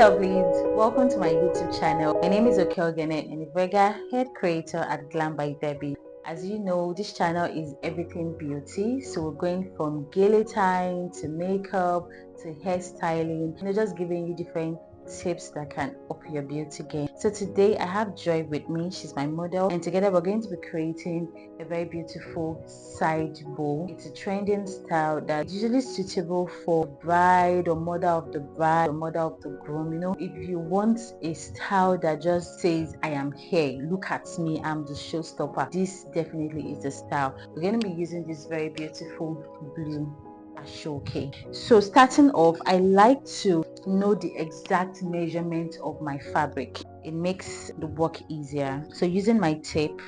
lovelies, welcome to my YouTube channel. My name is Gele and a Vega head creator at Glambydebbie. As you know, this channel is everything beauty, so we're going from Gele time to makeup to hairstyling, just giving you different tips that can up your beauty game. So today I have Joy with me. She's my model, and together we're going to be creating a very beautiful side bow. It's a trending style that's usually suitable for bride or mother of the bride or mother of the groom. If you want a style that just says I am here, look at me, I'm the showstopper, this definitely is the style. We're going to be using this very beautiful blue asoke. So starting off, I like to know the exact measurement of my fabric. It makes the work easier. So using my tape,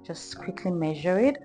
just quickly measure it.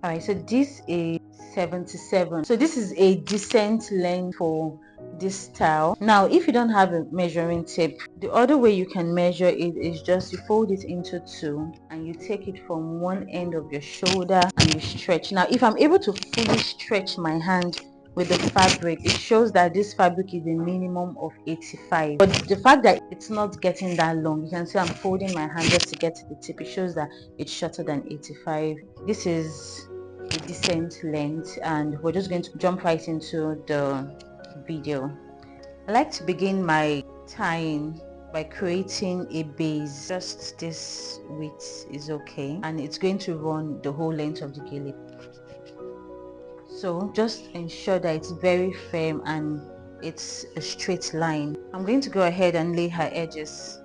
Alright, so this is 77. So this is a decent length for this style. Now if you don't have a measuring tape, the other way you can measure it is just you fold it into two and you take it from one end of your shoulder and you stretch. Now if I'm able to fully stretch my hand with the fabric, it shows that this fabric is a minimum of 85, but the fact that it's not getting that long, you can see I'm folding my hand just to get to the tip. It shows that it's shorter than 85. This is a decent length, and we're just going to jump right into the video. I like to begin my tying by creating a base. Just this width is okay, and it's going to run the whole length of the gele. So just ensure that it's very firm and it's a straight line. I'm going to go ahead and lay her edges.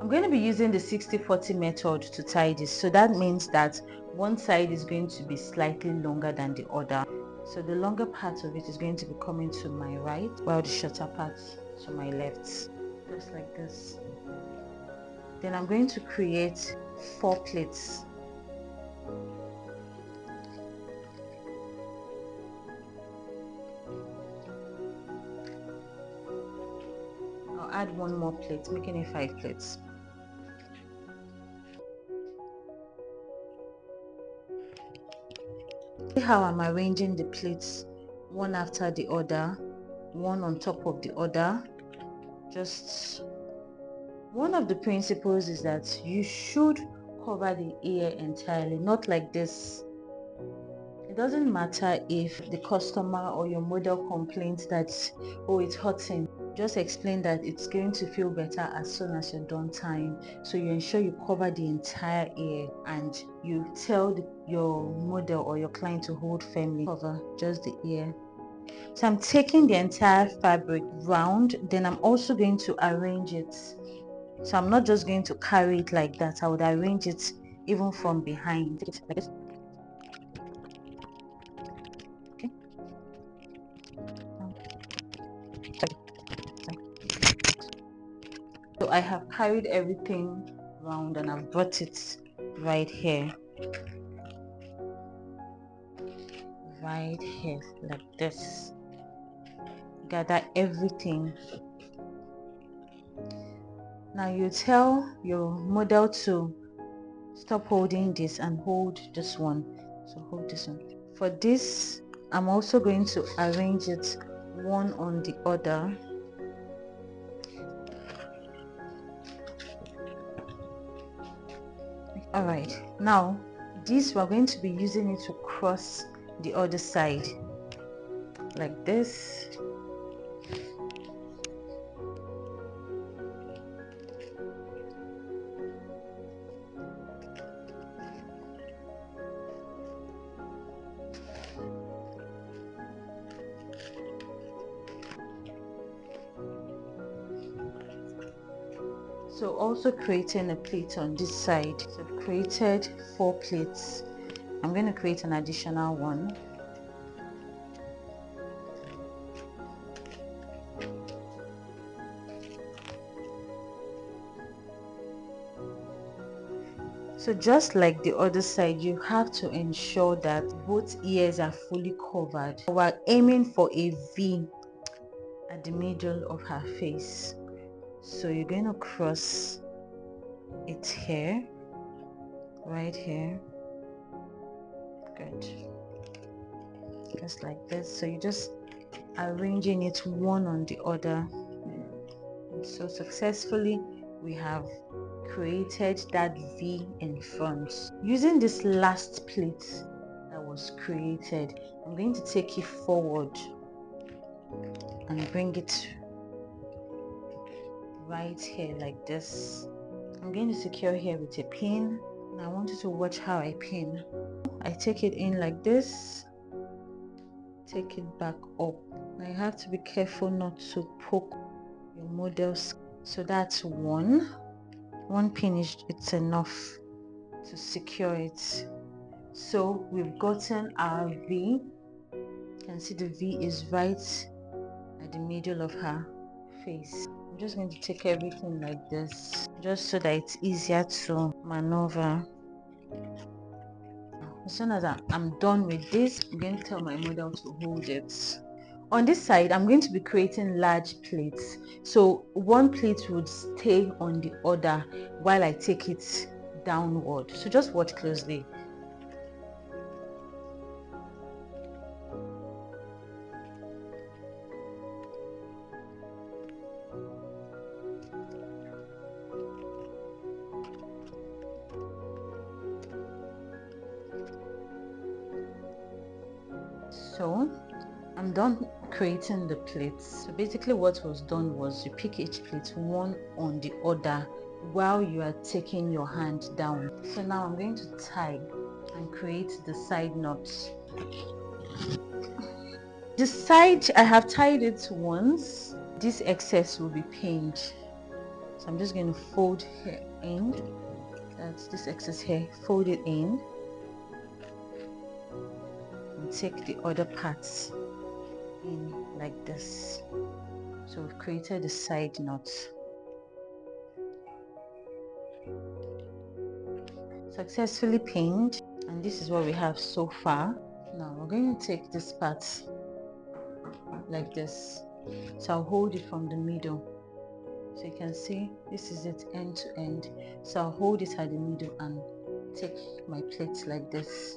I'm going to be using the 60-40 method to tie this. So that means that one side is going to be slightly longer than the other. So the longer part of it is going to be coming to my right, while the shorter part to my left. Just like this. Then I'm going to create 4 pleats. I'll add one more plait, making it 5 pleats. See how I'm arranging the pleats one after the other, one on top of the other. Just one of the principles is that you should cover the ear entirely, not like this. It doesn't matter if the customer or your model complains that, oh, it's hurting. Just explain that it's going to feel better as soon as you're done tying. So you ensure you cover the entire ear, and you tell your model or your client to hold firmly. Cover just the ear. So I'm taking the entire fabric round, then I'm also going to arrange it. So I'm not just going to carry it like that. I would arrange it even from behind. Take it like this. Okay. So I have carried everything round and I've brought it right here. Right here, like this. Gather everything. Now you tell your model to stop holding this and hold this one. So hold this one. For this, I'm also going to arrange it one on the other. Alright, now this we're going to be using it to cross the other side like this. So also creating a pleat on this side. So I've created 4 pleats. I'm going to create an additional one. So just like the other side, you have to ensure that both ears are fully covered. We're aiming for a V at the middle of her face. So you're going to cross it here, right here. Good. just like this. So you just arranging it one on the other. And so successfully we have created that V in front. Using this last plait that was created, I'm going to take it forward and bring it right here like this. I'm going to secure here with a pin, and I want you to watch how I pin. I take it in like this, take it back up. Now you have to be careful not to poke your models. So that's one pin is it's enough to secure it. So we've gotten our V. You can see the V is right at the middle of her face. I'm just going to take everything like this, just so that it's easier to maneuver. As soon as I'm done with this, I'm going to tell my model to hold it. On this side, I'm going to be creating large plates. So one plate would stay on the other while I take it downward. So just watch closely. So I'm done creating the plates. So basically what was done was you pick each plate one on the other while you are taking your hand down. So now I'm going to tie and create the side knots. The side, I have tied it once. This excess will be pinned. So I'm just going to fold here in. That's this excess here. Fold it in. And take the other parts in like this. So we've created the side knots. Successfully pinned, and this is what we have so far. Now we're going to take this part like this. So I'll hold it from the middle. So you can see this is it end to end. So I'll hold it at the middle and take my plates like this.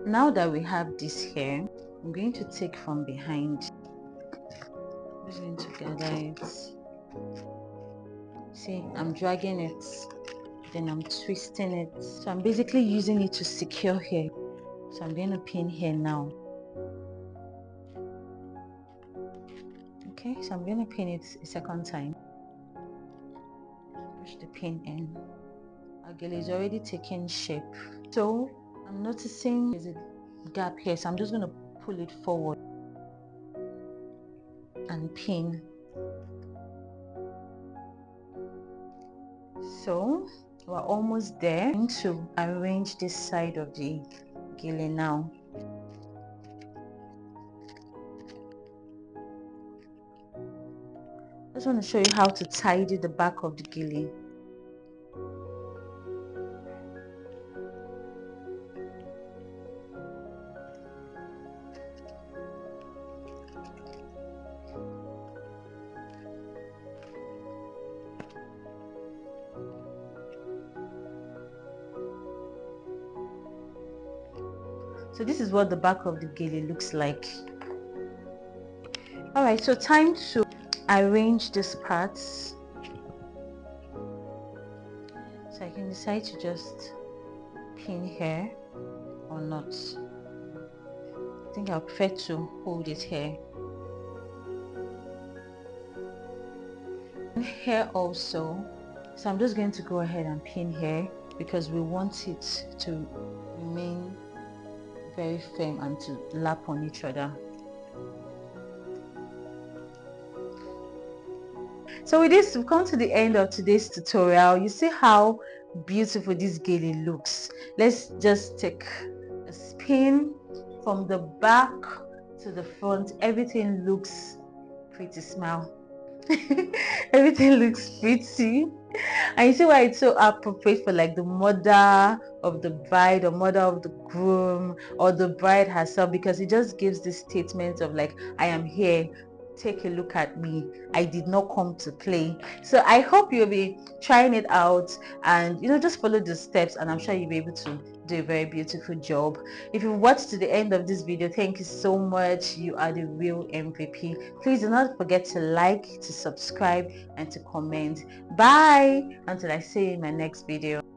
Now that we have this here, I'm going to take from behind. I'm just going to gather it. See, I'm dragging it, then I'm twisting it. So I'm basically using it to secure here. So I'm going to pin here now. Okay, so I'm going to pin it a second time. Push the pin in. Our gele is already taking shape. So I'm noticing there's a gap here, so I'm just going to pull it forward and pin. So we're almost there. I'm going to arrange this side of the gele now. I just want to show you how to tidy the back of the gele. So this is what the back of the gele looks like. Alright, so time to arrange these parts. So I can decide to just pin here or not. I think I'll prefer to hold it here. And here also, so I'm just going to go ahead and pin here because we want it to remain very firm and to lap on each other. So with this, we've come to the end of today's tutorial. You see how beautiful this gele looks. Let's just take a spin from the back to the front. Everything looks pretty. Smile. Everything looks pretty, and you see why it's so appropriate for like the mother of the bride or mother of the groom or the bride herself, because it just gives this statement of like, I am here take a look at me. I did not come to play. So I hope you'll be trying it out, and just follow the steps, and I'm sure you'll be able to do a very beautiful job. If you watched to the end of this video, thank you so much. You are the real MVP. Please do not forget to like, to subscribe, and to comment. Bye until I see you in my next video.